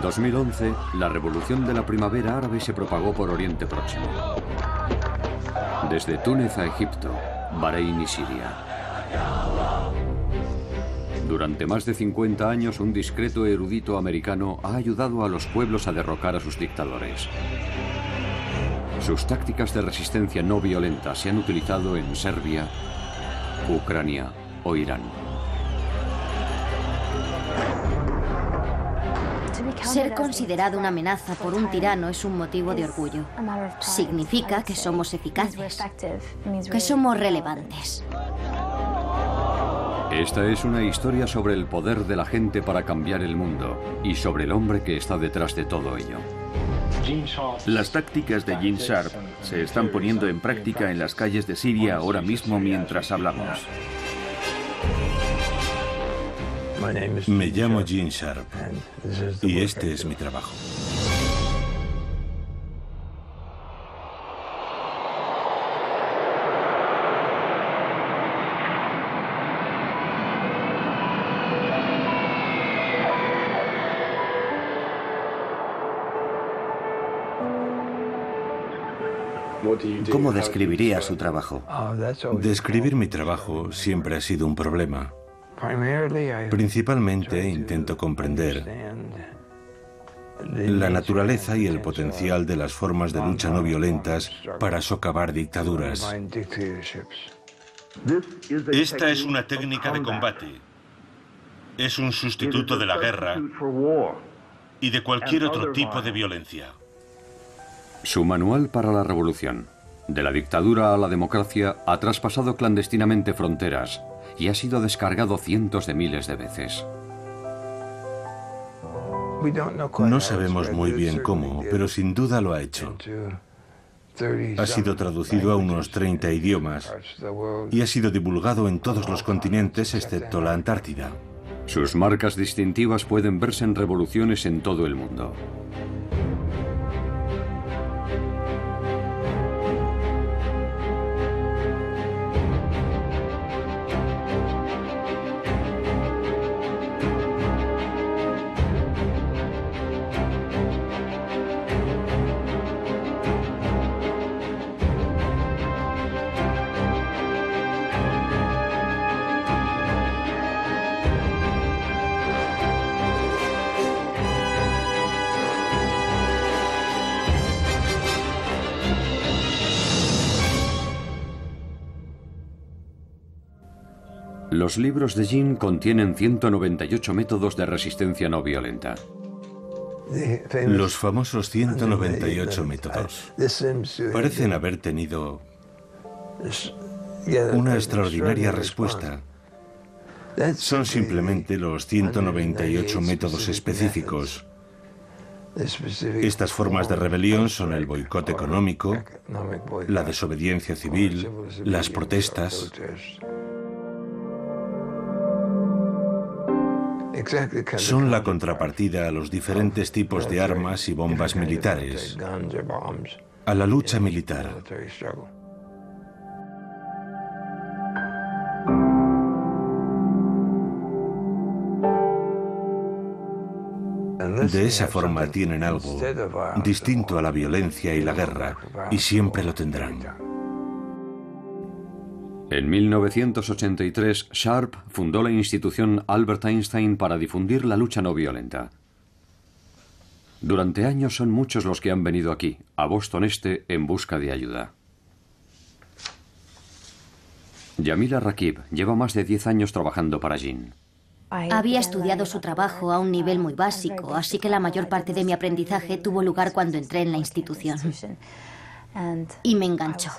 En 2011, la revolución de la primavera árabe se propagó por Oriente Próximo. Desde Túnez a Egipto, Bahrein y Siria. Durante más de 50 años, un discreto erudito americano ha ayudado a los pueblos a derrocar a sus dictadores. Sus tácticas de resistencia no violenta se han utilizado en Serbia, Ucrania o Irán. Ser considerado una amenaza por un tirano es un motivo de orgullo. Significa que somos eficaces, que somos relevantes. Esta es una historia sobre el poder de la gente para cambiar el mundo y sobre el hombre que está detrás de todo ello. Las tácticas de Gene Sharp se están poniendo en práctica en las calles de Siria ahora mismo mientras hablamos. Me llamo Gene Sharp y este es mi trabajo. ¿Cómo describiría su trabajo? Describir mi trabajo siempre ha sido un problema. Principalmente intento comprender la naturaleza y el potencial de las formas de lucha no violentas para socavar dictaduras. Esta es una técnica de combate. Es un sustituto de la guerra y de cualquier otro tipo de violencia. Su manual para la revolución. De la dictadura a la democracia ha traspasado clandestinamente fronteras y ha sido descargado cientos de miles de veces. No sabemos muy bien cómo, pero sin duda lo ha hecho. Ha sido traducido a unos 30 idiomas y ha sido divulgado en todos los continentes excepto la Antártida. Sus marcas distintivas pueden verse en revoluciones en todo el mundo. Los libros de Gene contienen 198 métodos de resistencia no violenta. Los famosos 198 métodos parecen haber tenido una extraordinaria respuesta. Son simplemente los 198 métodos específicos. Estas formas de rebelión son el boicot económico, la desobediencia civil, las protestas. Son la contrapartida a los diferentes tipos de armas y bombas militares, a la lucha militar. De esa forma tienen algo distinto a la violencia y la guerra, y siempre lo tendrán. En 1983, Sharp fundó la institución Albert Einstein para difundir la lucha no violenta. Durante años son muchos los que han venido aquí, a Boston Este, en busca de ayuda. Yamila Rakib lleva más de 10 años trabajando para Gene. Había estudiado su trabajo a un nivel muy básico, así que la mayor parte de mi aprendizaje tuvo lugar cuando entré en la institución. Y me enganchó.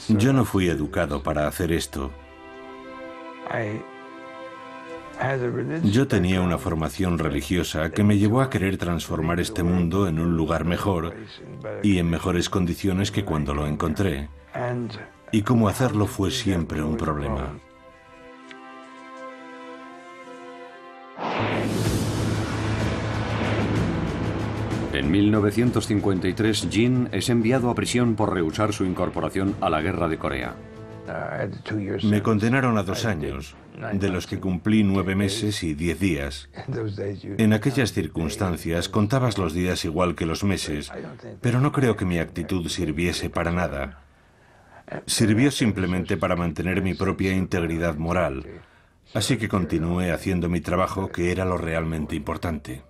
Yo no fui educado para hacer esto. Yo tenía una formación religiosa que me llevó a querer transformar este mundo en un lugar mejor y en mejores condiciones que cuando lo encontré. Y cómo hacerlo fue siempre un problema. En 1953, Gene es enviado a prisión por rehusar su incorporación a la guerra de Corea. Me condenaron a 2 años, de los que cumplí 9 meses y 10 días. En aquellas circunstancias contabas los días igual que los meses, pero no creo que mi actitud sirviese para nada. Sirvió simplemente para mantener mi propia integridad moral, así que continué haciendo mi trabajo, que era lo realmente importante.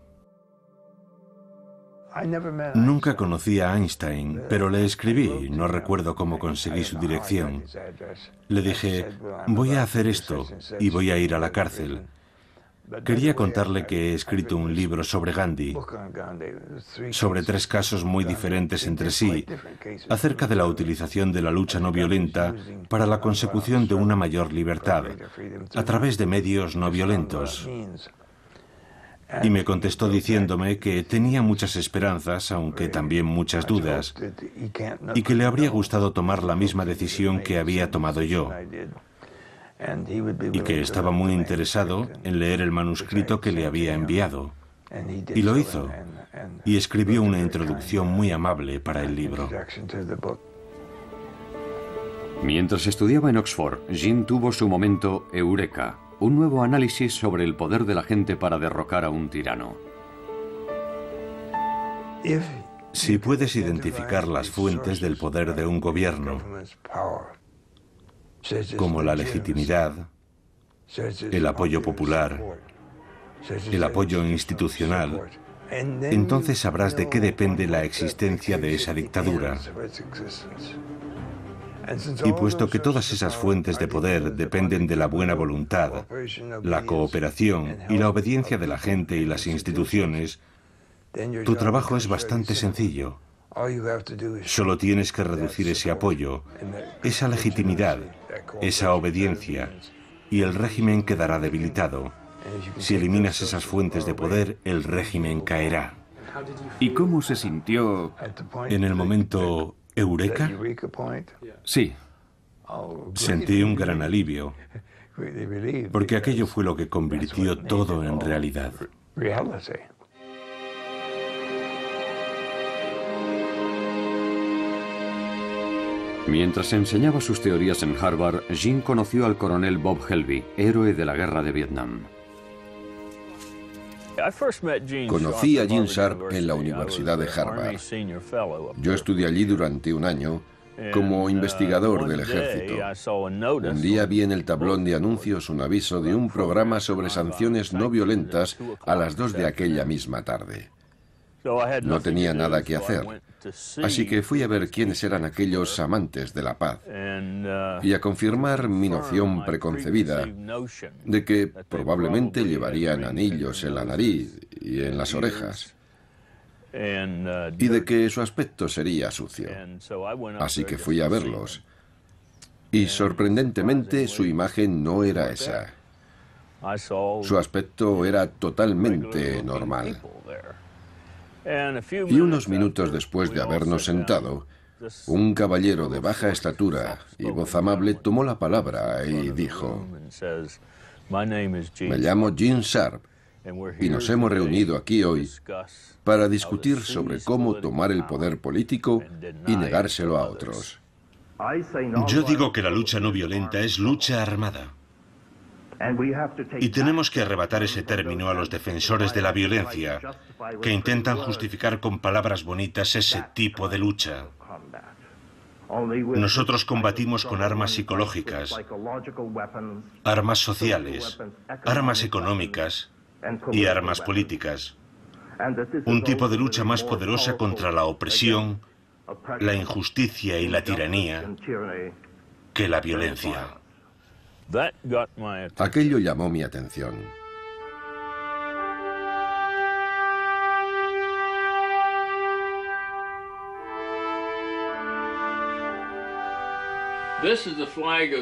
Nunca conocí a Einstein, pero le escribí, no recuerdo cómo conseguí su dirección. Le dije, voy a hacer esto y voy a ir a la cárcel. Quería contarle que he escrito un libro sobre Gandhi, sobre 3 casos muy diferentes entre sí, acerca de la utilización de la lucha no violenta para la consecución de una mayor libertad, a través de medios no violentos. Y me contestó diciéndome que tenía muchas esperanzas, aunque también muchas dudas, y que le habría gustado tomar la misma decisión que había tomado yo, y que estaba muy interesado en leer el manuscrito que le había enviado. Y lo hizo, y escribió una introducción muy amable para el libro. Mientras estudiaba en Oxford, Jean tuvo su momento eureka, un nuevo análisis sobre el poder de la gente para derrocar a un tirano. Si puedes identificar las fuentes del poder de un gobierno, como la legitimidad, el apoyo popular, el apoyo institucional, entonces sabrás de qué depende la existencia de esa dictadura. Y puesto que todas esas fuentes de poder dependen de la buena voluntad, la cooperación y la obediencia de la gente y las instituciones, tu trabajo es bastante sencillo. Solo tienes que reducir ese apoyo, esa legitimidad, esa obediencia, y el régimen quedará debilitado. Si eliminas esas fuentes de poder, el régimen caerá. ¿Y cómo se sintió En el momento eureka? Sí. Sentí un gran alivio, porque aquello fue lo que convirtió todo en realidad. Mientras enseñaba sus teorías en Harvard, Jean conoció al coronel Bob Helby, héroe de la guerra de Vietnam. Conocí a Gene Sharp en la Universidad de Harvard. Yo estudié allí durante un año como investigador del ejército. Un día vi en el tablón de anuncios un aviso de un programa sobre sanciones no violentas a las 2 de aquella misma tarde. No tenía nada que hacer, así que fui a ver quiénes eran aquellos amantes de la paz y a confirmar mi noción preconcebida de que probablemente llevarían anillos en la nariz y en las orejas y de que su aspecto sería sucio. Así que fui a verlos y sorprendentemente su imagen no era esa. Su aspecto era totalmente normal. Y unos minutos después de habernos sentado, un caballero de baja estatura y voz amable tomó la palabra y dijo: me llamo Gene Sharp y nos hemos reunido aquí hoy para discutir sobre cómo tomar el poder político y negárselo a otros. Yo digo que la lucha no violenta es lucha armada. Y tenemos que arrebatar ese término a los defensores de la violencia, que intentan justificar con palabras bonitas ese tipo de lucha. Nosotros combatimos con armas psicológicas, armas sociales, armas económicas y armas políticas. Un tipo de lucha más poderosa contra la opresión, la injusticia y la tiranía que la violencia. Aquello llamó mi atención.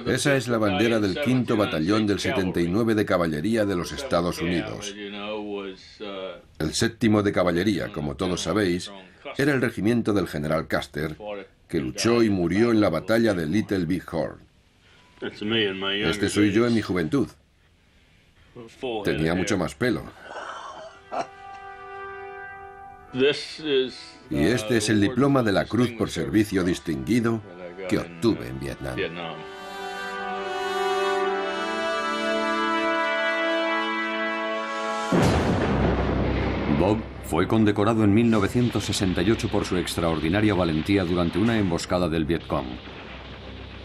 Esa es la bandera del 5º Batallón del 79 de Caballería de los Estados Unidos. El 7º de Caballería, como todos sabéis, era el regimiento del general Custer, que luchó y murió en la batalla de Little Big Horn. Este soy yo en mi juventud. Tenía mucho más pelo. Y este es el diploma de la Cruz por Servicio Distinguido que obtuve en Vietnam. Bob fue condecorado en 1968 por su extraordinaria valentía durante una emboscada del Vietcong.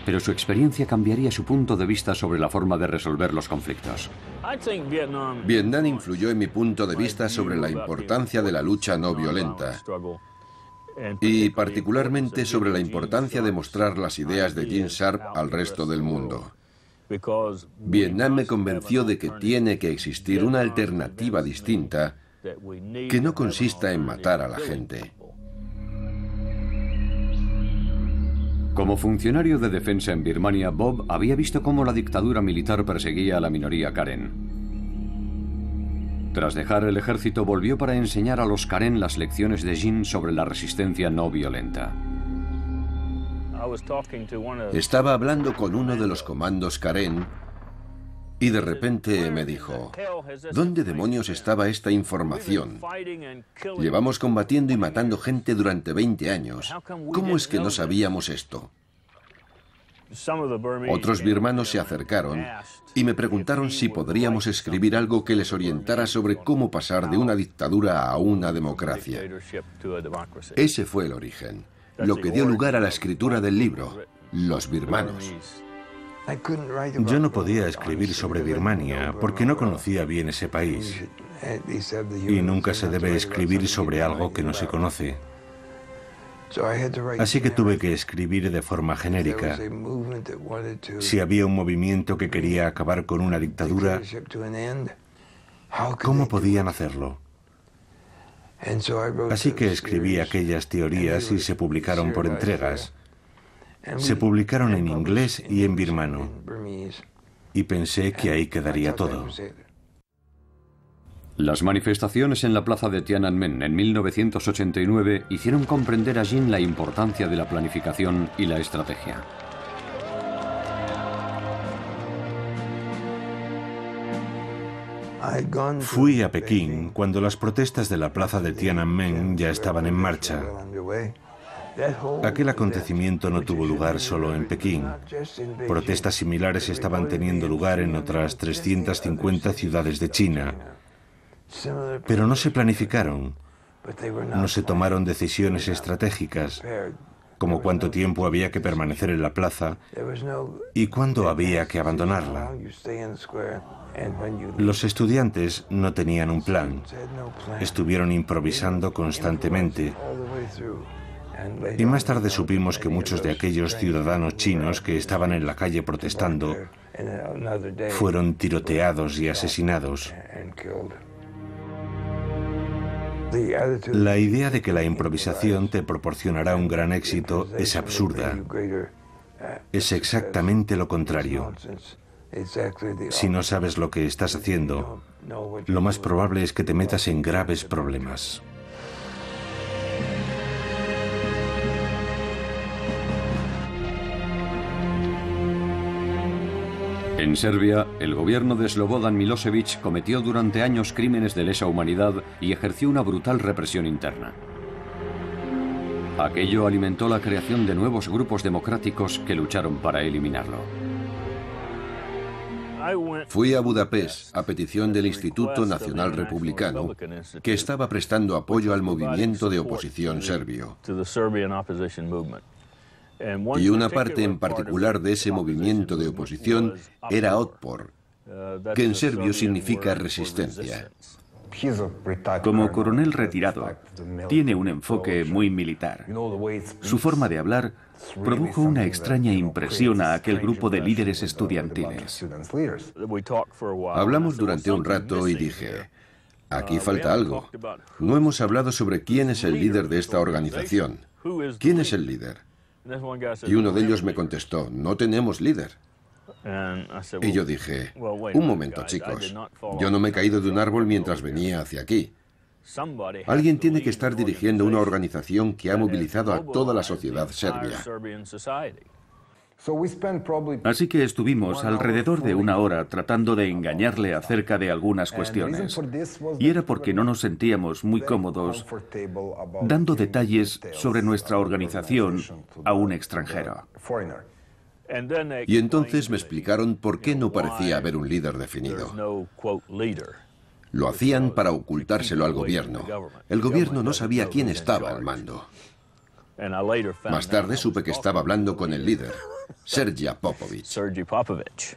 Pero su experiencia cambiaría su punto de vista sobre la forma de resolver los conflictos. Vietnam influyó en mi punto de vista sobre la importancia de la lucha no violenta y particularmente sobre la importancia de mostrar las ideas de Gene Sharp al resto del mundo. Vietnam me convenció de que tiene que existir una alternativa distinta que no consista en matar a la gente. Como funcionario de defensa en Birmania, Bob había visto cómo la dictadura militar perseguía a la minoría Karen. Tras dejar el ejército, volvió para enseñar a los Karen las lecciones de Gene sobre la resistencia no violenta. Estaba hablando con uno de los comandos Karen y de repente me dijo: ¿dónde demonios estaba esta información? Llevamos combatiendo y matando gente durante 20 años. ¿Cómo es que no sabíamos esto? Otros birmanos se acercaron y me preguntaron si podríamos escribir algo que les orientara sobre cómo pasar de una dictadura a una democracia. Ese fue el origen, lo que dio lugar a la escritura del libro, Los birmanos. Yo no podía escribir sobre Birmania porque no conocía bien ese país. Y nunca se debe escribir sobre algo que no se conoce. Así que tuve que escribir de forma genérica. Si había un movimiento que quería acabar con una dictadura, ¿cómo podían hacerlo? Así que escribí aquellas teorías y se publicaron por entregas. Se publicaron en inglés y en birmano. Y pensé que ahí quedaría todo. Las manifestaciones en la plaza de Tiananmen en 1989 hicieron comprender a Gene la importancia de la planificación y la estrategia. Fui a Pekín cuando las protestas de la plaza de Tiananmen ya estaban en marcha. Aquel acontecimiento no tuvo lugar solo en Pekín. Protestas similares estaban teniendo lugar en otras 350 ciudades de China. Pero no se planificaron, no se tomaron decisiones estratégicas, como cuánto tiempo había que permanecer en la plaza y cuándo había que abandonarla. Los estudiantes no tenían un plan, estuvieron improvisando constantemente. Y más tarde supimos que muchos de aquellos ciudadanos chinos que estaban en la calle protestando fueron tiroteados y asesinados. La idea de que la improvisación te proporcionará un gran éxito es absurda. Es exactamente lo contrario. Si no sabes lo que estás haciendo, lo más probable es que te metas en graves problemas. En Serbia, el gobierno de Slobodan Milosevic cometió durante años crímenes de lesa humanidad y ejerció una brutal represión interna. Aquello alimentó la creación de nuevos grupos democráticos que lucharon para eliminarlo. Fui a Budapest a petición del Instituto Nacional Republicano, que estaba prestando apoyo al movimiento de oposición serbio. Y una parte en particular de ese movimiento de oposición era Otpor, que en serbio significa resistencia. Como coronel retirado, tiene un enfoque muy militar. Su forma de hablar produjo una extraña impresión a aquel grupo de líderes estudiantiles. Hablamos durante un rato y dije: aquí falta algo. No hemos hablado sobre quién es el líder de esta organización. ¿Quién es el líder? Y uno de ellos me contestó: no tenemos líder. Y yo dije: un momento, chicos, yo no me he caído de un árbol mientras venía hacia aquí. Alguien tiene que estar dirigiendo una organización que ha movilizado a toda la sociedad serbia. Así que estuvimos alrededor de una hora tratando de engañarle acerca de algunas cuestiones. Y era porque no nos sentíamos muy cómodos dando detalles sobre nuestra organización a un extranjero. Y entonces me explicaron por qué no parecía haber un líder definido. Lo hacían para ocultárselo al gobierno. El gobierno no sabía quién estaba al mando. Más tarde supe que estaba hablando con el líder, Sergei Popovich.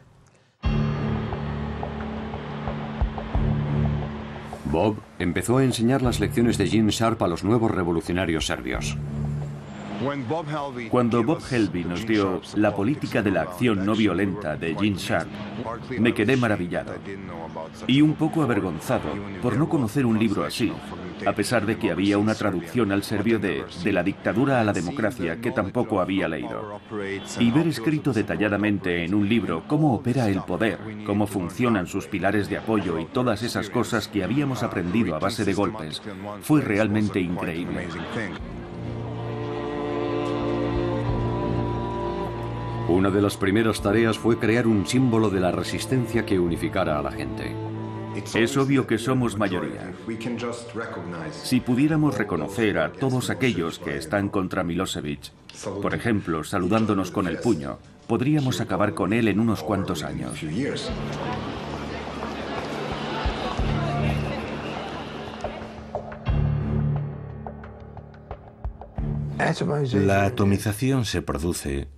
Bob empezó a enseñar las lecciones de Gene Sharp a los nuevos revolucionarios serbios. Cuando Bob Helby nos dio La política de la acción no violenta de Gene Sharp, me quedé maravillado y un poco avergonzado por no conocer un libro así, a pesar de que había una traducción al serbio de la dictadura a la democracia que tampoco había leído. Y ver escrito detalladamente en un libro cómo opera el poder, cómo funcionan sus pilares de apoyo y todas esas cosas que habíamos aprendido a base de golpes, fue realmente increíble. Una de las primeras tareas fue crear un símbolo de la resistencia que unificara a la gente. Es obvio que somos mayoría. Si pudiéramos reconocer a todos aquellos que están contra Milosevic, por ejemplo, saludándonos con el puño, podríamos acabar con él en unos cuantos años. La atomización se produce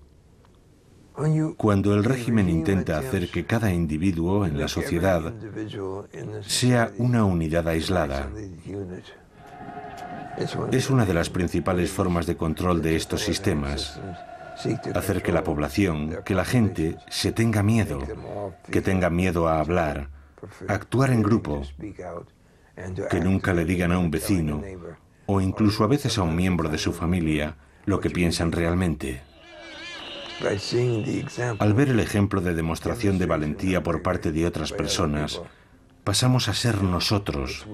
cuando el régimen intenta hacer que cada individuo en la sociedad sea una unidad aislada. Es una de las principales formas de control de estos sistemas. Hacer que la población, que la gente, se tenga miedo, que tenga miedo a hablar, a actuar en grupo, que nunca le digan a un vecino, o incluso a veces a un miembro de su familia, lo que piensan realmente. Al ver el ejemplo de demostración de valentía por parte de otras personas, pasamos a ser nosotros.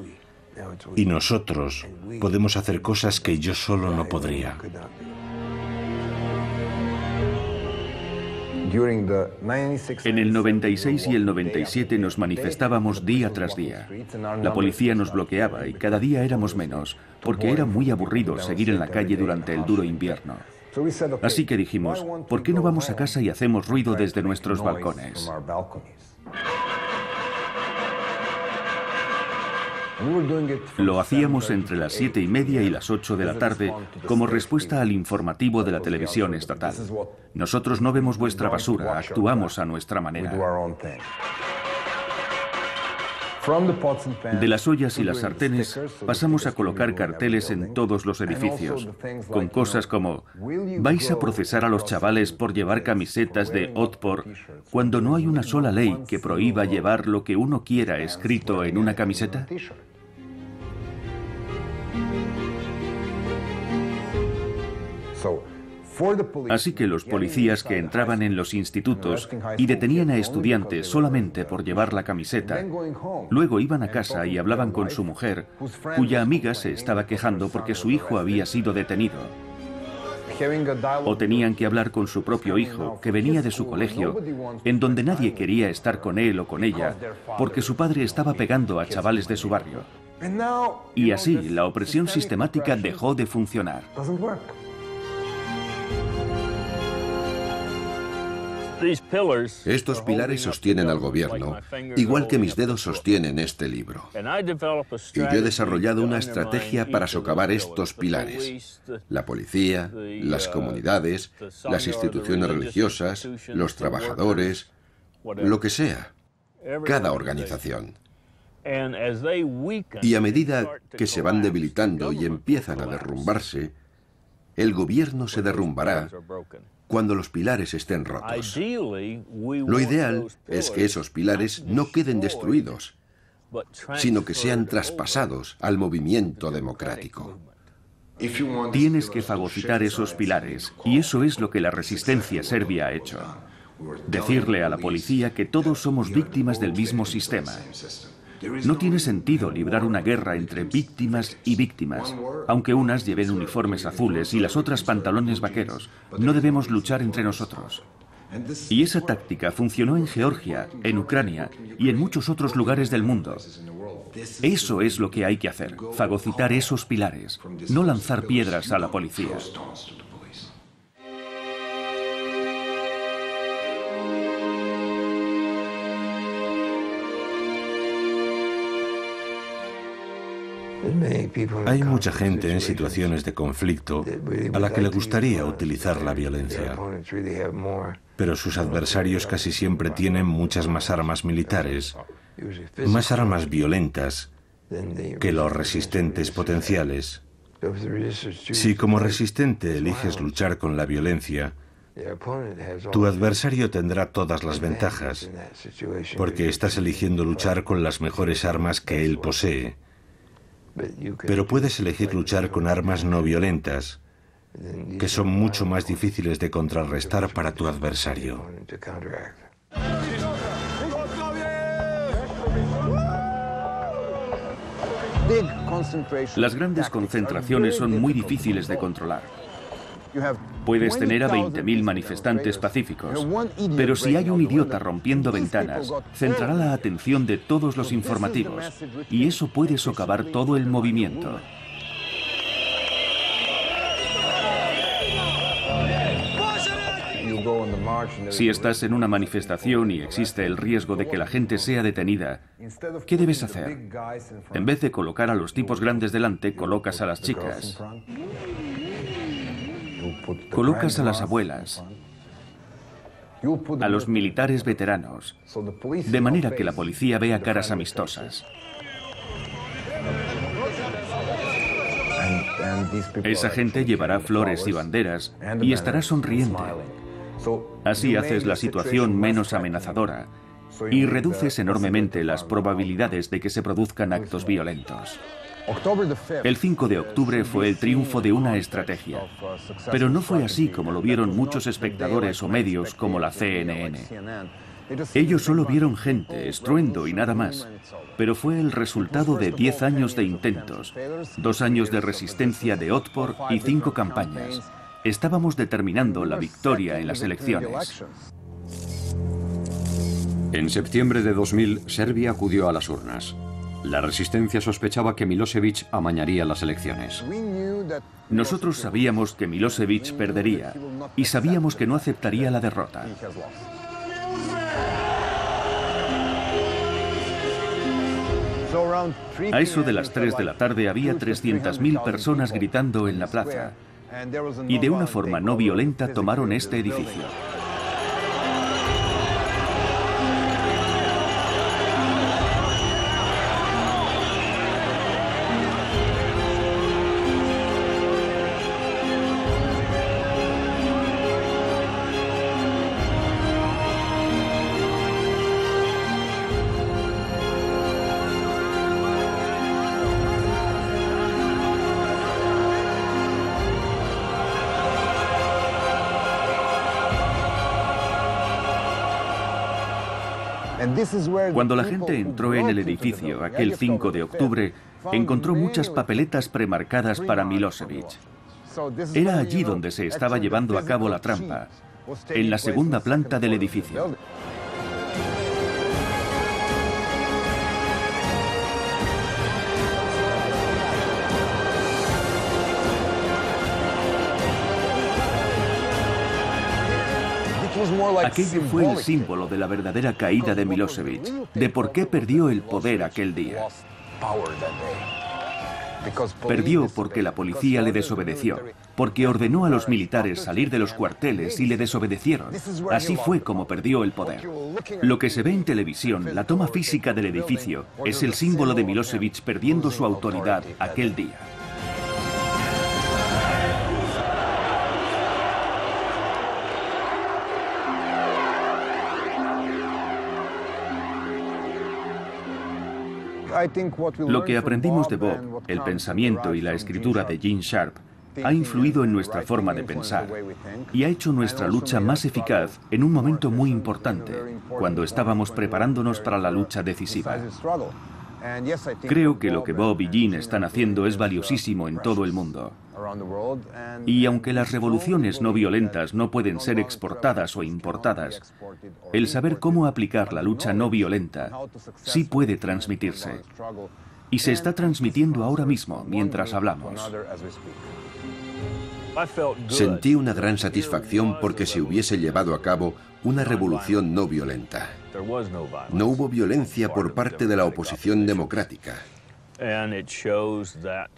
Y nosotros podemos hacer cosas que yo solo no podría. En el 96 y el 97 nos manifestábamos día tras día. La policía nos bloqueaba y cada día éramos menos, porque era muy aburrido seguir en la calle durante el duro invierno. Así que dijimos, ¿por qué no vamos a casa y hacemos ruido desde nuestros balcones? Lo hacíamos entre las 7:30 y las 8 de la tarde como respuesta al informativo de la televisión estatal. Nosotros no vemos vuestra basura, actuamos a nuestra manera. De las ollas y las sartenes pasamos a colocar carteles en todos los edificios, con cosas como ¿vais a procesar a los chavales por llevar camisetas de Otpor cuando no hay una sola ley que prohíba llevar lo que uno quiera escrito en una camiseta? Así que los policías que entraban en los institutos y detenían a estudiantes solamente por llevar la camiseta, luego iban a casa y hablaban con su mujer, cuya amiga se estaba quejando porque su hijo había sido detenido. O tenían que hablar con su propio hijo, que venía de su colegio, en donde nadie quería estar con él o con ella, porque su padre estaba pegando a chavales de su barrio. Y así, la opresión sistemática dejó de funcionar. Estos pilares sostienen al gobierno, igual que mis dedos sostienen este libro. Y yo he desarrollado una estrategia para socavar estos pilares. La policía, las comunidades, las instituciones religiosas, los trabajadores, lo que sea, cada organización. Y a medida que se van debilitando y empiezan a derrumbarse, el gobierno se derrumbará cuando los pilares estén rotos. Lo ideal es que esos pilares no queden destruidos, sino que sean traspasados al movimiento democrático. Tienes que fagocitar esos pilares, y eso es lo que la resistencia serbia ha hecho. Decirle a la policía que todos somos víctimas del mismo sistema. No tiene sentido librar una guerra entre víctimas y víctimas, aunque unas lleven uniformes azules y las otras pantalones vaqueros. No debemos luchar entre nosotros. Y esa táctica funcionó en Georgia, en Ucrania y en muchos otros lugares del mundo. Eso es lo que hay que hacer, fagocitar esos pilares, no lanzar piedras a la policía. Hay mucha gente en situaciones de conflicto a la que le gustaría utilizar la violencia, pero sus adversarios casi siempre tienen muchas más armas militares, más armas violentas que los resistentes potenciales. Si como resistente eliges luchar con la violencia, tu adversario tendrá todas las ventajas, porque estás eligiendo luchar con las mejores armas que él posee. Pero puedes elegir luchar con armas no violentas, que son mucho más difíciles de contrarrestar para tu adversario. Las grandes concentraciones son muy difíciles de controlar. Puedes tener a 20.000 manifestantes pacíficos, pero si hay un idiota rompiendo ventanas, centrará la atención de todos los informativos, y eso puede socavar todo el movimiento. Si estás en una manifestación y existe el riesgo de que la gente sea detenida, ¿qué debes hacer? En vez de colocar a los tipos grandes delante, colocas a las chicas. Colocas a las abuelas, a los militares veteranos, de manera que la policía vea caras amistosas. Esa gente llevará flores y banderas y estará sonriente. Así haces la situación menos amenazadora y reduces enormemente las probabilidades de que se produzcan actos violentos. El 5 de octubre fue el triunfo de una estrategia, pero no fue así como lo vieron muchos espectadores o medios como la CNN. Ellos solo vieron gente, estruendo y nada más, pero fue el resultado de 10 años de intentos, 2 años de resistencia de Otpor y 5 campañas. Estábamos determinando la victoria en las elecciones. En septiembre de 2000, Serbia acudió a las urnas. La resistencia sospechaba que Milosevic amañaría las elecciones. Nosotros sabíamos que Milosevic perdería y sabíamos que no aceptaría la derrota. A eso de las 3 de la tarde había 300.000 personas gritando en la plaza y de una forma no violenta tomaron este edificio. Cuando la gente entró en el edificio aquel 5 de octubre, encontró muchas papeletas premarcadas para Milosevic. Era allí donde se estaba llevando a cabo la trampa, en la segunda planta del edificio. Aquello fue el símbolo de la verdadera caída de Milosevic, de por qué perdió el poder aquel día. Perdió porque la policía le desobedeció, porque ordenó a los militares salir de los cuarteles y le desobedecieron. Así fue como perdió el poder. Lo que se ve en televisión, la toma física del edificio, es el símbolo de Milosevic perdiendo su autoridad aquel día. Lo que aprendimos de Bob, el pensamiento y la escritura de Gene Sharp, ha influido en nuestra forma de pensar y ha hecho nuestra lucha más eficaz en un momento muy importante, cuando estábamos preparándonos para la lucha decisiva. Creo que lo que Bob y Gene están haciendo es valiosísimo en todo el mundo. Y aunque las revoluciones no violentas no pueden ser exportadas o importadas, el saber cómo aplicar la lucha no violenta sí puede transmitirse. Y se está transmitiendo ahora mismo, mientras hablamos. Sentí una gran satisfacción porque se hubiese llevado a cabo una revolución no violenta. No hubo violencia por parte de la oposición democrática.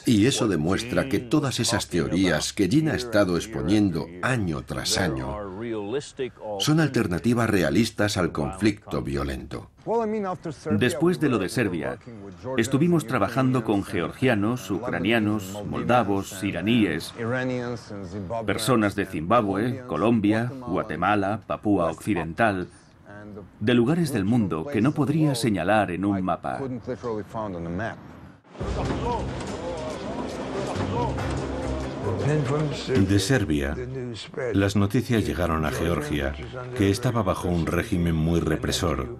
Y eso demuestra que todas esas teorías que Jin ha estado exponiendo año tras año son alternativas realistas al conflicto violento. Después de lo de Serbia, estuvimos trabajando con georgianos, ucranianos, moldavos, iraníes, personas de Zimbabue, Colombia, Guatemala, Papúa Occidental, de lugares del mundo que no podría señalar en un mapa. De Serbia, las noticias llegaron a Georgia, que estaba bajo un régimen muy represor,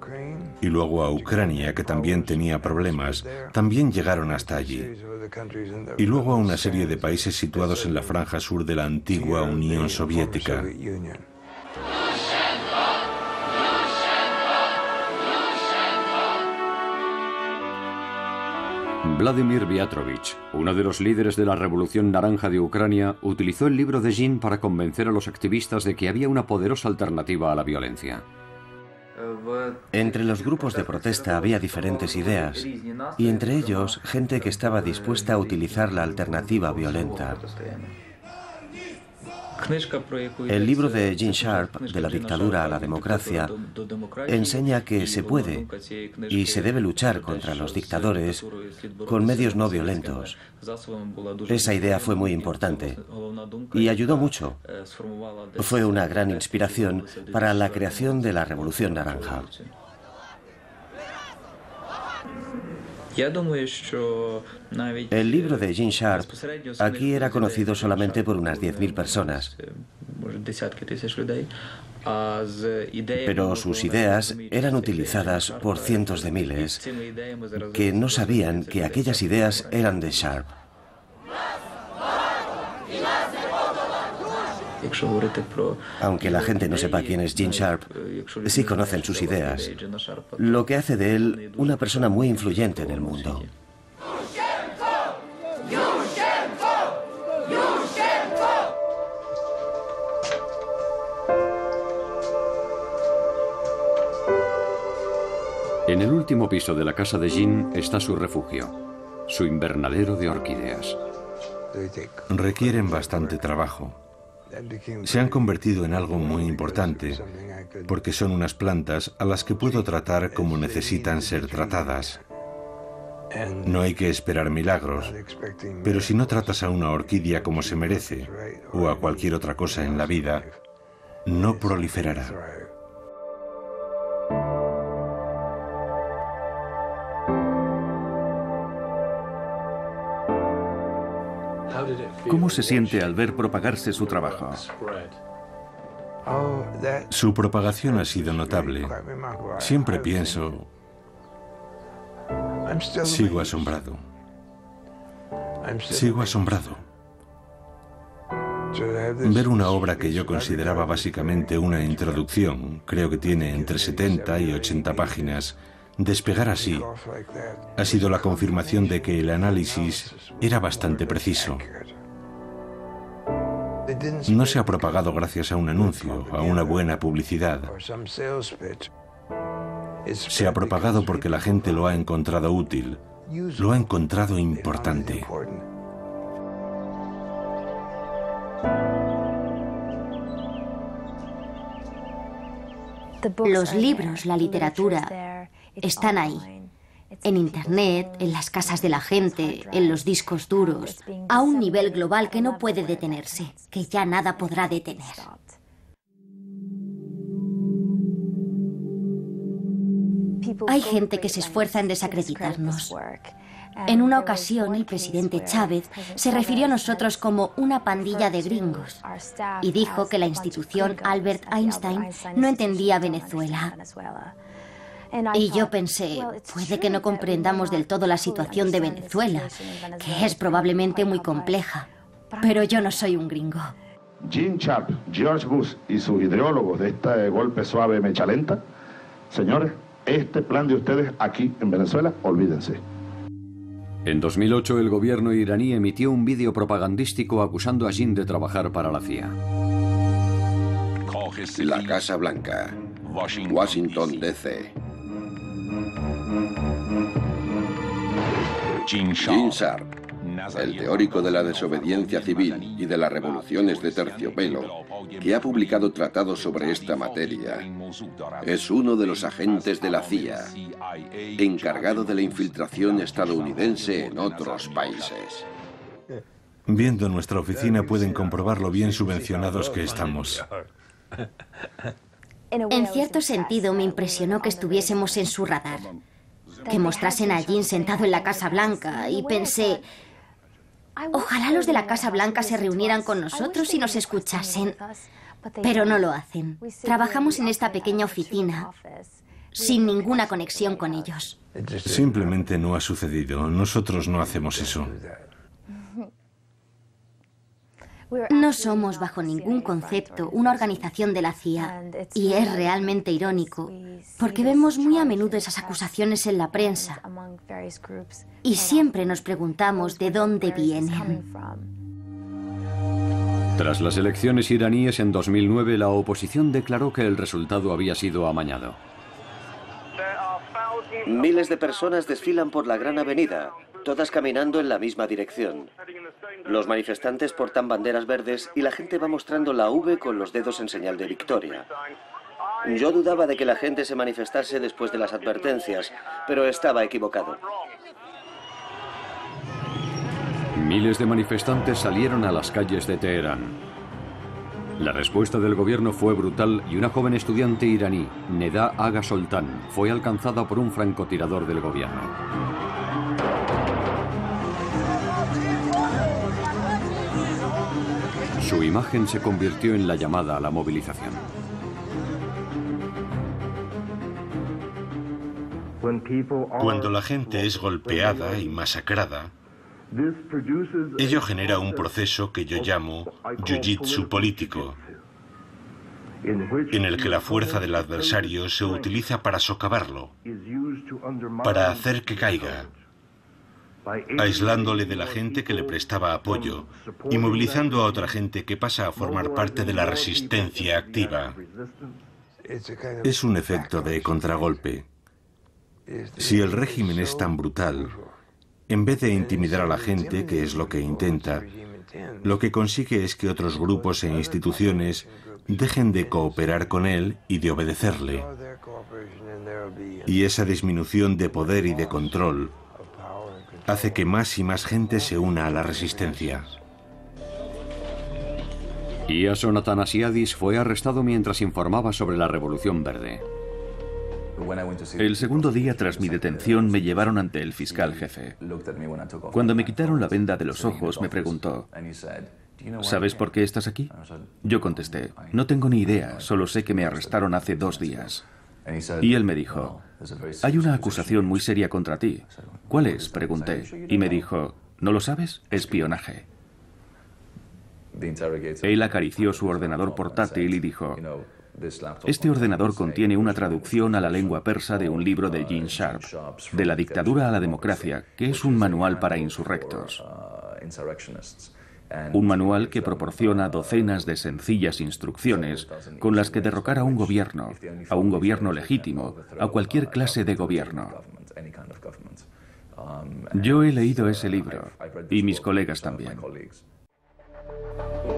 y luego a Ucrania, que también tenía problemas, también llegaron hasta allí, y luego a una serie de países situados en la franja sur de la antigua Unión Soviética. Vladimir Viatrovich, uno de los líderes de la Revolución Naranja de Ucrania, utilizó el libro de Jin para convencer a los activistas de que había una poderosa alternativa a la violencia. Entre los grupos de protesta había diferentes ideas, y entre ellos gente que estaba dispuesta a utilizar la alternativa violenta. El libro de Gene Sharp, De la dictadura a la democracia, enseña que se puede y se debe luchar contra los dictadores con medios no violentos. Esa idea fue muy importante y ayudó mucho. Fue una gran inspiración para la creación de la Revolución Naranja. El libro de Gene Sharp aquí era conocido solamente por unas 10.000 personas, pero sus ideas eran utilizadas por cientos de miles que no sabían que aquellas ideas eran de Sharp. Aunque la gente no sepa quién es Gene Sharp, sí conocen sus ideas, lo que hace de él una persona muy influyente en el mundo. En el último piso de la casa de Jin está su refugio, su invernadero de orquídeas. Requieren bastante trabajo. Se han convertido en algo muy importante, porque son unas plantas a las que puedo tratar como necesitan ser tratadas. No hay que esperar milagros, pero si no tratas a una orquídea como se merece, o a cualquier otra cosa en la vida, no proliferará. ¿Cómo se siente al ver propagarse su trabajo? Su propagación ha sido notable. Siempre pienso, sigo asombrado. Sigo asombrado. Ver una obra que yo consideraba básicamente una introducción, creo que tiene entre 70 y 80 páginas, despegar así ha sido la confirmación de que el análisis era bastante preciso. No se ha propagado gracias a un anuncio, a una buena publicidad. Se ha propagado porque la gente lo ha encontrado útil, lo ha encontrado importante. Los libros, la literatura, están ahí. En Internet, en las casas de la gente, en los discos duros, a un nivel global que no puede detenerse, que ya nada podrá detener. Hay gente que se esfuerza en desacreditarnos. En una ocasión, el presidente Chávez se refirió a nosotros como una pandilla de gringos y dijo que la institución Albert Einstein no entendía Venezuela. Y yo pensé, puede que no comprendamos del todo la situación de Venezuela, que es probablemente muy compleja, pero yo no soy un gringo. Gene Sharp, George Bush y sus ideólogos de este golpe suave mecha lenta, señores, este plan de ustedes aquí en Venezuela, olvídense. En 2008, el gobierno iraní emitió un vídeo propagandístico acusando a Jin de trabajar para la CIA. La Casa Blanca, Washington, D.C. Gene Sharp, el teórico de la desobediencia civil y de las revoluciones de terciopelo, que ha publicado tratados sobre esta materia, es uno de los agentes de la CIA, encargado de la infiltración estadounidense en otros países. Viendo nuestra oficina pueden comprobar lo bien subvencionados que estamos. En cierto sentido me impresionó que estuviésemos en su radar, que mostrasen a Gene sentado en la Casa Blanca, y pensé, ojalá los de la Casa Blanca se reunieran con nosotros y nos escuchasen, pero no lo hacen. Trabajamos en esta pequeña oficina, sin ninguna conexión con ellos. Simplemente no ha sucedido. Nosotros no hacemos eso. No somos bajo ningún concepto una organización de la CIA, y es realmente irónico, porque vemos muy a menudo esas acusaciones en la prensa, y siempre nos preguntamos de dónde vienen. Tras las elecciones iraníes en 2009, la oposición declaró que el resultado había sido amañado. Miles de personas desfilan por la gran avenida, todas caminando en la misma dirección. Los manifestantes portan banderas verdes y la gente va mostrando la V con los dedos en señal de victoria. Yo dudaba de que la gente se manifestase después de las advertencias, pero estaba equivocado. Miles de manifestantes salieron a las calles de Teherán. La respuesta del gobierno fue brutal y una joven estudiante iraní, Neda Aga Soltan, fue alcanzada por un francotirador del gobierno. Su imagen se convirtió en la llamada a la movilización. Cuando la gente es golpeada y masacrada, ello genera un proceso que yo llamo jiu-jitsu político, en el que la fuerza del adversario se utiliza para socavarlo, para hacer que caiga, aislándole de la gente que le prestaba apoyo y movilizando a otra gente que pasa a formar parte de la resistencia activa. Es un efecto de contragolpe. Si el régimen es tan brutal, en vez de intimidar a la gente, que es lo que intenta, lo que consigue es que otros grupos e instituciones dejen de cooperar con él y de obedecerle. Y esa disminución de poder y de control hace que más y más gente se una a la resistencia. Iason Atanasiadis fue arrestado mientras informaba sobre la Revolución Verde. El segundo día tras mi detención me llevaron ante el fiscal jefe. Cuando me quitaron la venda de los ojos me preguntó, ¿sabes por qué estás aquí? Yo contesté, no tengo ni idea, solo sé que me arrestaron hace 2 días. Y él me dijo, hay una acusación muy seria contra ti. ¿Cuál es?, pregunté. Y me dijo, ¿no lo sabes? Espionaje. Él acarició su ordenador portátil y dijo, este ordenador contiene una traducción a la lengua persa de un libro de Gene Sharp, De la dictadura a la democracia, que es un manual para insurrectos. Un manual que proporciona docenas de sencillas instrucciones con las que derrocar a un gobierno legítimo, a cualquier clase de gobierno. Yo he leído ese libro, y mis colegas también.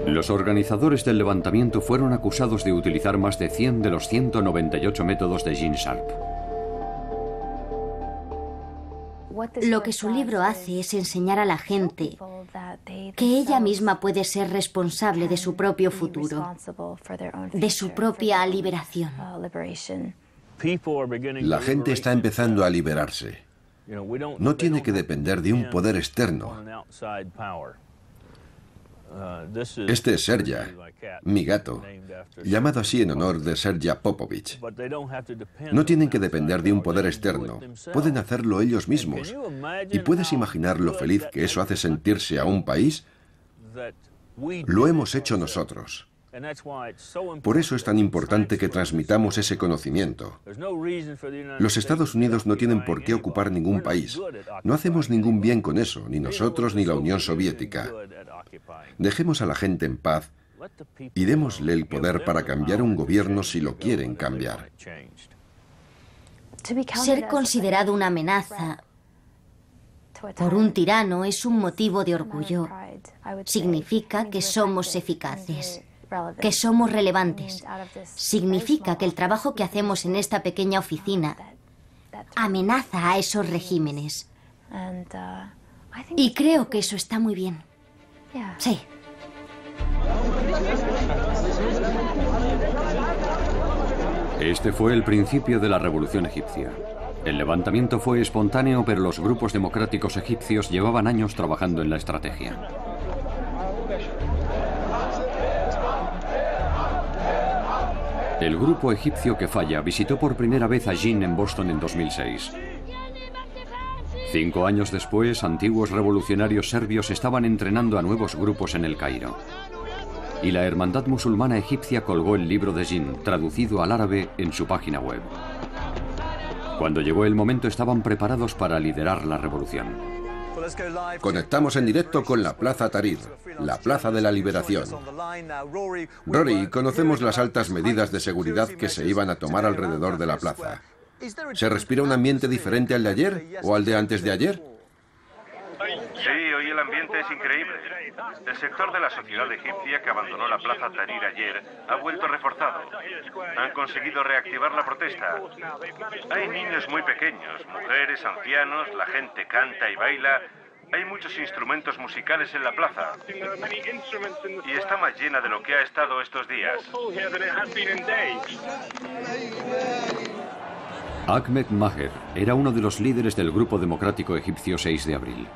Los organizadores del levantamiento fueron acusados de utilizar más de 100 de los 198 métodos de Gene Sharp. Lo que su libro hace es enseñar a la gente que ella misma puede ser responsable de su propio futuro, de su propia liberación. La gente está empezando a liberarse. No tiene que depender de un poder externo. Este es Serja, mi gato, llamado así en honor de Serja Popovich. No tienen que depender de un poder externo, pueden hacerlo ellos mismos. ¿Y puedes imaginar lo feliz que eso hace sentirse a un país? Lo hemos hecho nosotros. Por eso es tan importante que transmitamos ese conocimiento. Los Estados Unidos no tienen por qué ocupar ningún país. No hacemos ningún bien con eso, ni nosotros ni la Unión Soviética. Dejemos a la gente en paz y démosle el poder para cambiar un gobierno si lo quieren cambiar. Ser considerado una amenaza por un tirano es un motivo de orgullo. Significa que somos eficaces, que somos relevantes. Significa que el trabajo que hacemos en esta pequeña oficina amenaza a esos regímenes. Y creo que eso está muy bien. Sí. Este fue el principio de la revolución egipcia. El levantamiento fue espontáneo, pero los grupos democráticos egipcios llevaban años trabajando en la estrategia. El grupo egipcio que falla visitó por primera vez a Jin en Boston en 2006. 5 años después, antiguos revolucionarios serbios estaban entrenando a nuevos grupos en El Cairo. Y la Hermandad Musulmana Egipcia colgó el libro de Jin, traducido al árabe, en su página web. Cuando llegó el momento, estaban preparados para liderar la revolución. Conectamos en directo con la Plaza Tahrir, la Plaza de la Liberación. Rory, conocemos las altas medidas de seguridad que se iban a tomar alrededor de la plaza. ¿Se respira un ambiente diferente al de ayer o al de antes de ayer? Sí, hoy el ambiente es increíble. El sector de la sociedad egipcia que abandonó la Plaza Tahrir ayer ha vuelto reforzado. Han conseguido reactivar la protesta. Hay niños muy pequeños, mujeres, ancianos, la gente canta y baila. Hay muchos instrumentos musicales en la plaza. Y está más llena de lo que ha estado estos días. Ahmed Maher era uno de los líderes del Grupo Democrático Egipcio 6 de abril.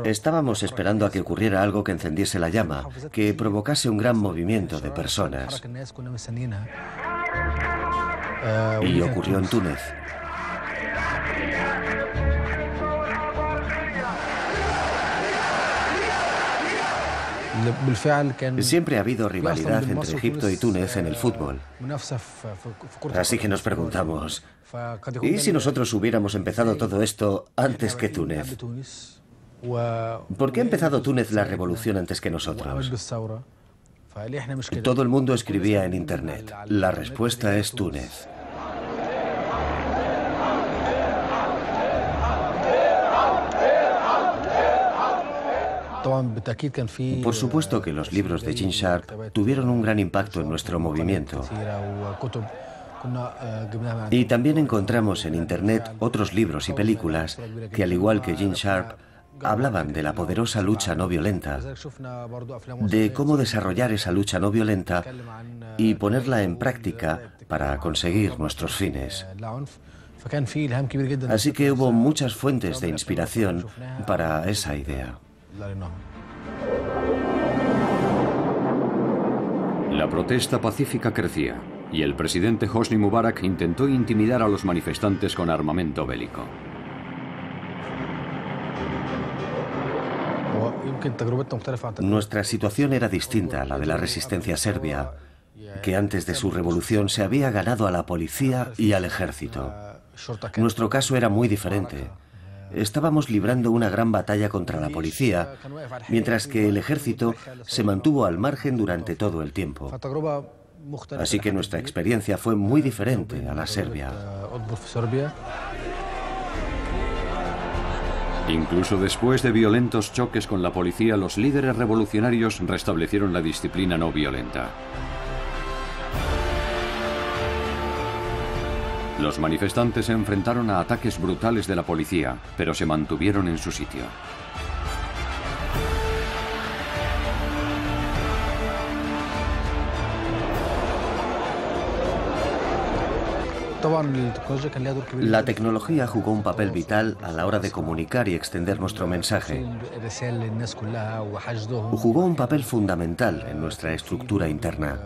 Estábamos esperando a que ocurriera algo que encendiese la llama, que provocase un gran movimiento de personas. Y ocurrió en Túnez. Siempre ha habido rivalidad entre Egipto y Túnez en el fútbol. Así que nos preguntamos, ¿y si nosotros hubiéramos empezado todo esto antes que Túnez? ¿Por qué ha empezado Túnez la revolución antes que nosotros? Todo el mundo escribía en Internet. La respuesta es Túnez. Por supuesto que los libros de Gene Sharp tuvieron un gran impacto en nuestro movimiento. Y también encontramos en Internet otros libros y películas que, al igual que Gene Sharp, hablaban de la poderosa lucha no violenta, de cómo desarrollar esa lucha no violenta y ponerla en práctica para conseguir nuestros fines. Así que hubo muchas fuentes de inspiración para esa idea. La protesta pacífica crecía y el presidente Hosni Mubarak intentó intimidar a los manifestantes con armamento bélico. Nuestra situación era distinta a la de la resistencia serbia, que antes de su revolución se había ganado a la policía y al ejército. Nuestro caso era muy diferente. Estábamos librando una gran batalla contra la policía, mientras que el ejército se mantuvo al margen durante todo el tiempo. Así que nuestra experiencia fue muy diferente a la serbia. Incluso después de violentos choques con la policía, los líderes revolucionarios restablecieron la disciplina no violenta. Los manifestantes se enfrentaron a ataques brutales de la policía, pero se mantuvieron en su sitio. La tecnología jugó un papel vital a la hora de comunicar y extender nuestro mensaje. Jugó un papel fundamental en nuestra estructura interna.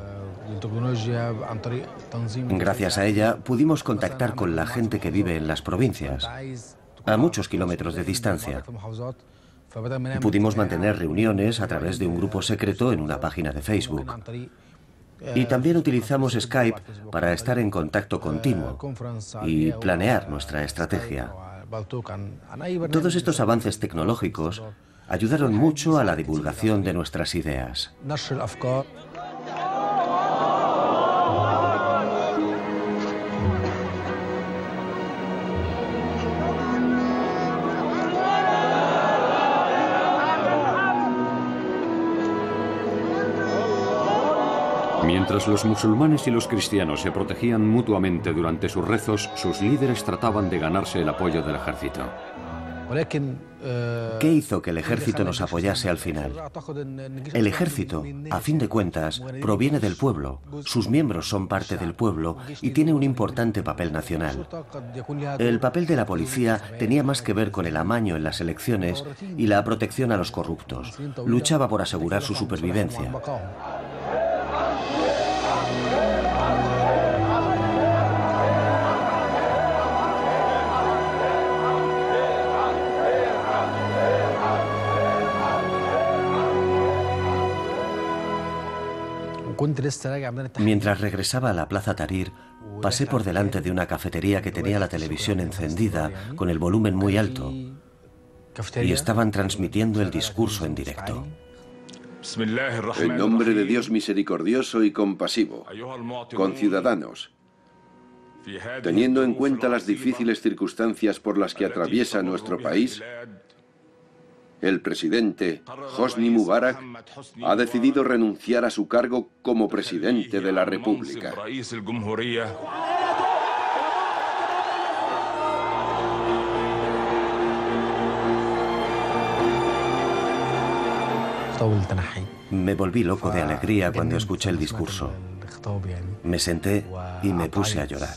Gracias a ella pudimos contactar con la gente que vive en las provincias, a muchos kilómetros de distancia. Pudimos mantener reuniones a través de un grupo secreto en una página de Facebook. Y también utilizamos Skype para estar en contacto continuo y planear nuestra estrategia. Todos estos avances tecnológicos ayudaron mucho a la divulgación de nuestras ideas. Mientras los musulmanes y los cristianos se protegían mutuamente durante sus rezos, sus líderes trataban de ganarse el apoyo del ejército. ¿Qué hizo que el ejército nos apoyase al final? El ejército, a fin de cuentas, proviene del pueblo. Sus miembros son parte del pueblo y tiene un importante papel nacional. El papel de la policía tenía más que ver con el amaño en las elecciones y la protección a los corruptos. Luchaba por asegurar su supervivencia. Mientras regresaba a la Plaza Tahrir, pasé por delante de una cafetería que tenía la televisión encendida con el volumen muy alto y estaban transmitiendo el discurso en directo. En nombre de Dios misericordioso y compasivo, conciudadanos, teniendo en cuenta las difíciles circunstancias por las que atraviesa nuestro país, el presidente Hosni Mubarak ha decidido renunciar a su cargo como presidente de la República. Me volví loco de alegría cuando escuché el discurso. Me senté y me puse a llorar.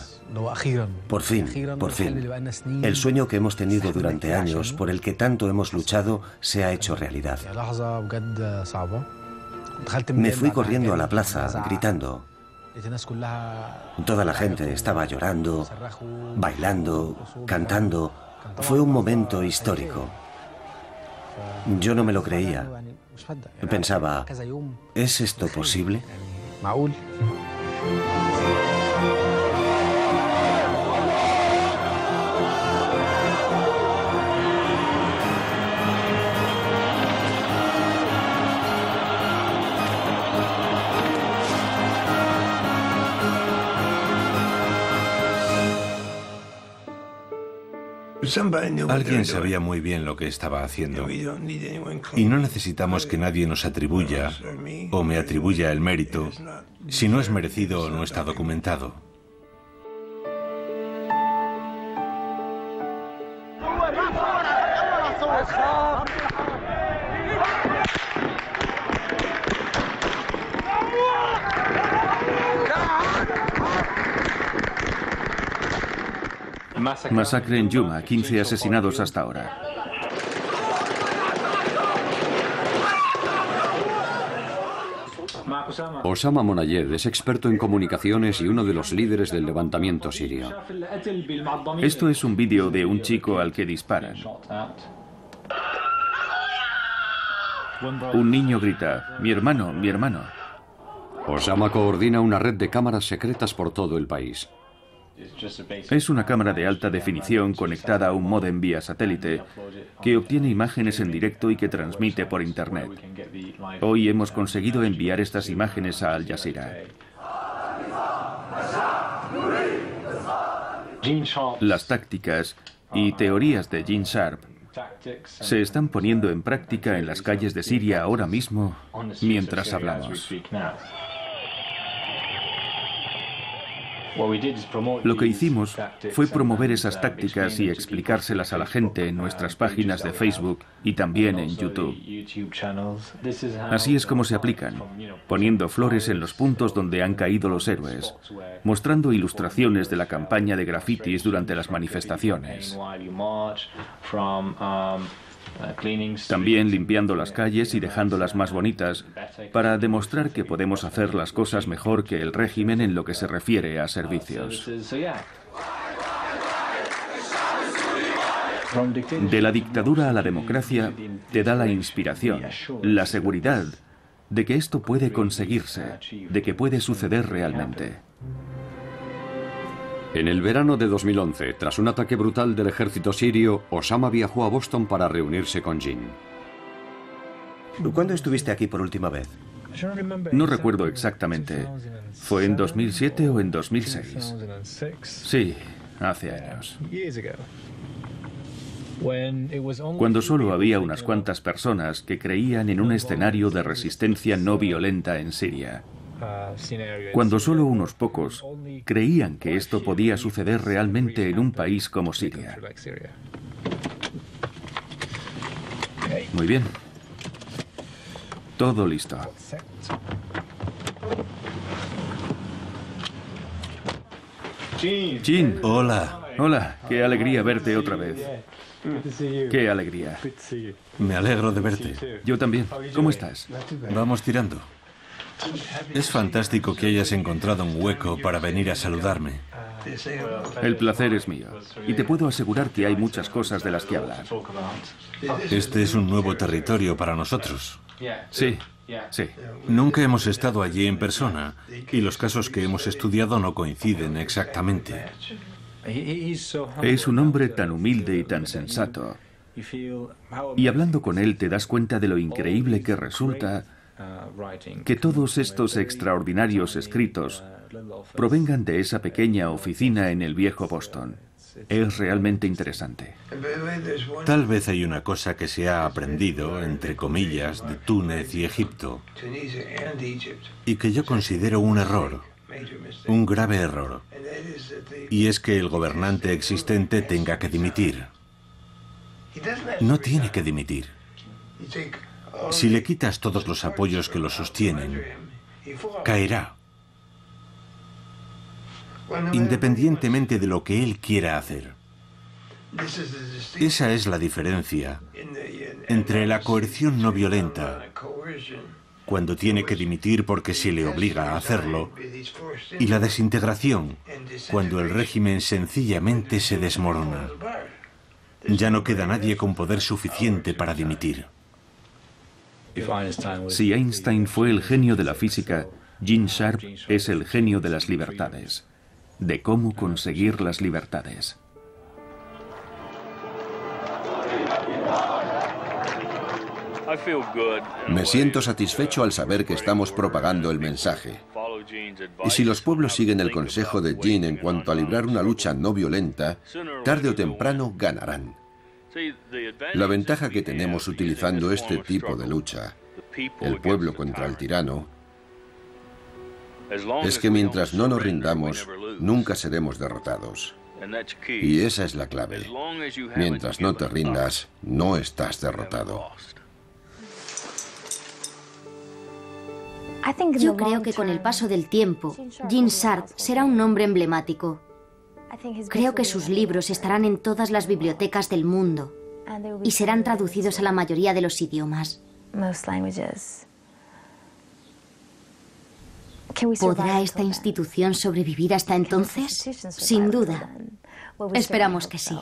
Por fin, el sueño que hemos tenido durante años, por el que tanto hemos luchado, se ha hecho realidad. Me fui corriendo a la plaza, gritando. Toda la gente estaba llorando, bailando, cantando. Fue un momento histórico. Yo no me lo creía. Pensaba, ¿es esto posible? Alguien sabía muy bien lo que estaba haciendo. Y no necesitamos que nadie nos atribuya o me atribuya el mérito si no es merecido o no está documentado. Masacre en Yuma, 15 asesinados hasta ahora. Osama Monayed es experto en comunicaciones y uno de los líderes del levantamiento sirio. Esto es un vídeo de un chico al que disparan. Un niño grita, "Mi hermano, mi hermano". Osama coordina una red de cámaras secretas por todo el país. Es una cámara de alta definición conectada a un módem vía satélite que obtiene imágenes en directo y que transmite por Internet. Hoy hemos conseguido enviar estas imágenes a Al Jazeera. Las tácticas y teorías de Gene Sharp se están poniendo en práctica en las calles de Siria ahora mismo mientras hablamos. Lo que hicimos fue promover esas tácticas y explicárselas a la gente en nuestras páginas de Facebook y también en YouTube. Así es como se aplican, poniendo flores en los puntos donde han caído los héroes, mostrando ilustraciones de la campaña de grafitis durante las manifestaciones. También limpiando las calles y dejándolas más bonitas para demostrar que podemos hacer las cosas mejor que el régimen en lo que se refiere a servicios. De la dictadura a la democracia te da la inspiración, la seguridad de que esto puede conseguirse, de que puede suceder realmente. En el verano de 2011, tras un ataque brutal del ejército sirio, Osama viajó a Boston para reunirse con Gene. ¿Cuándo estuviste aquí por última vez? No recuerdo exactamente. ¿Fue en 2007 o en 2006? Sí, hace años. Cuando solo había unas cuantas personas que creían en un escenario de resistencia no violenta en Siria. cuando solo unos pocos creían que esto podía suceder realmente en un país como Siria. Muy bien. Todo listo. Jin. Hola. Hola, qué alegría verte otra vez. Qué alegría. Me alegro de verte. Yo también. ¿Cómo estás? Vamos tirando. Es fantástico que hayas encontrado un hueco para venir a saludarme. El placer es mío. Y te puedo asegurar que hay muchas cosas de las que hablar. Este es un nuevo territorio para nosotros. Sí, sí. Nunca hemos estado allí en persona y los casos que hemos estudiado no coinciden exactamente. Es un hombre tan humilde y tan sensato. Y hablando con él te das cuenta de lo increíble que resulta que todos estos extraordinarios escritos provengan de esa pequeña oficina en el viejo Boston. Es realmente interesante. Tal vez hay una cosa que se ha aprendido, entre comillas, de Túnez y Egipto, y que yo considero un error, un grave error, y es que el gobernante existente tenga que dimitir. No tiene que dimitir. Si le quitas todos los apoyos que lo sostienen, caerá, independientemente de lo que él quiera hacer. Esa es la diferencia entre la coerción no violenta, cuando tiene que dimitir porque se le obliga a hacerlo, y la desintegración, cuando el régimen sencillamente se desmorona. Ya no queda nadie con poder suficiente para dimitir. Si Einstein fue el genio de la física, Gene Sharp es el genio de las libertades, de cómo conseguir las libertades. Me siento satisfecho al saber que estamos propagando el mensaje. Y si los pueblos siguen el consejo de Gene en cuanto a librar una lucha no violenta, tarde o temprano ganarán. La ventaja que tenemos utilizando este tipo de lucha, el pueblo contra el tirano, es que mientras no nos rindamos, nunca seremos derrotados. Y esa es la clave. Mientras no te rindas, no estás derrotado. Yo creo que con el paso del tiempo, Gene Sharp será un nombre emblemático. Creo que sus libros estarán en todas las bibliotecas del mundo y serán traducidos a la mayoría de los idiomas. ¿Podrá esta institución sobrevivir hasta entonces? Sin duda. Esperamos que sí.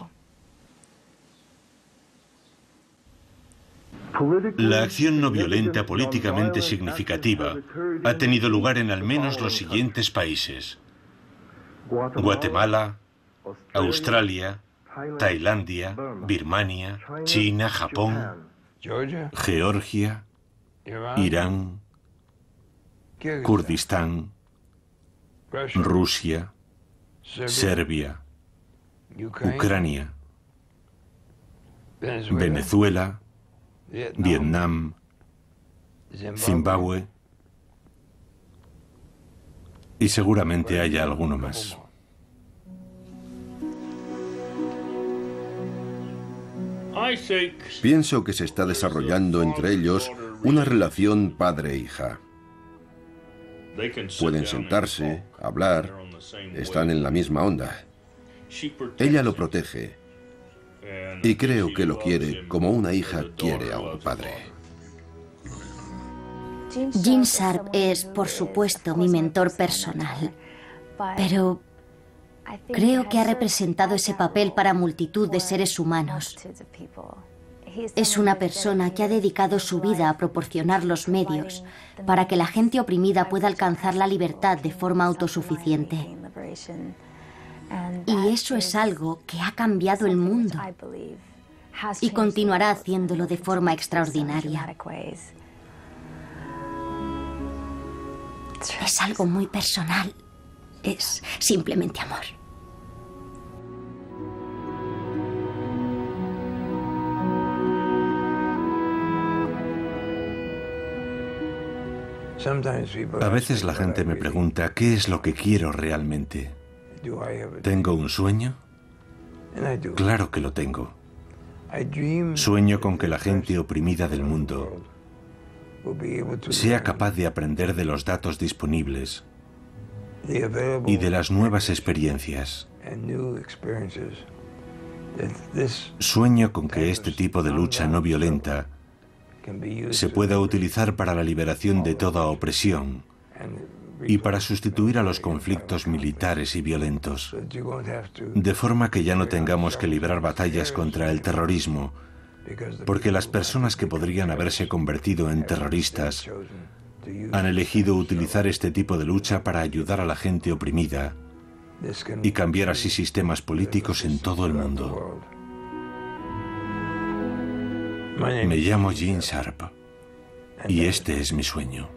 La acción no violenta políticamente significativa ha tenido lugar en al menos los siguientes países: Guatemala, Australia, Tailandia, Birmania, China, Japón, Georgia, Irán, Kurdistán, Rusia, Serbia, Ucrania, Venezuela, Vietnam, Zimbabue y seguramente haya alguno más. Pienso que se está desarrollando entre ellos una relación padre-hija. Pueden sentarse, hablar, están en la misma onda. Ella lo protege y creo que lo quiere como una hija quiere a un padre. Gene Sharp es, por supuesto, mi mentor personal, pero creo que ha representado ese papel para multitud de seres humanos. Es una persona que ha dedicado su vida a proporcionar los medios para que la gente oprimida pueda alcanzar la libertad de forma autosuficiente. Y eso es algo que ha cambiado el mundo y continuará haciéndolo de forma extraordinaria. Es algo muy personal. Es simplemente amor. A veces la gente me pregunta qué es lo que quiero realmente. ¿Tengo un sueño? Claro que lo tengo. Sueño con que la gente oprimida del mundo sea capaz de aprender de los datos disponibles y de las nuevas experiencias. Sueño con que este tipo de lucha no violenta se pueda utilizar para la liberación de toda opresión y para sustituir a los conflictos militares y violentos, de forma que ya no tengamos que librar batallas contra el terrorismo, porque las personas que podrían haberse convertido en terroristas han elegido utilizar este tipo de lucha para ayudar a la gente oprimida y cambiar así sistemas políticos en todo el mundo. Me llamo Gene Sharp y este es mi sueño.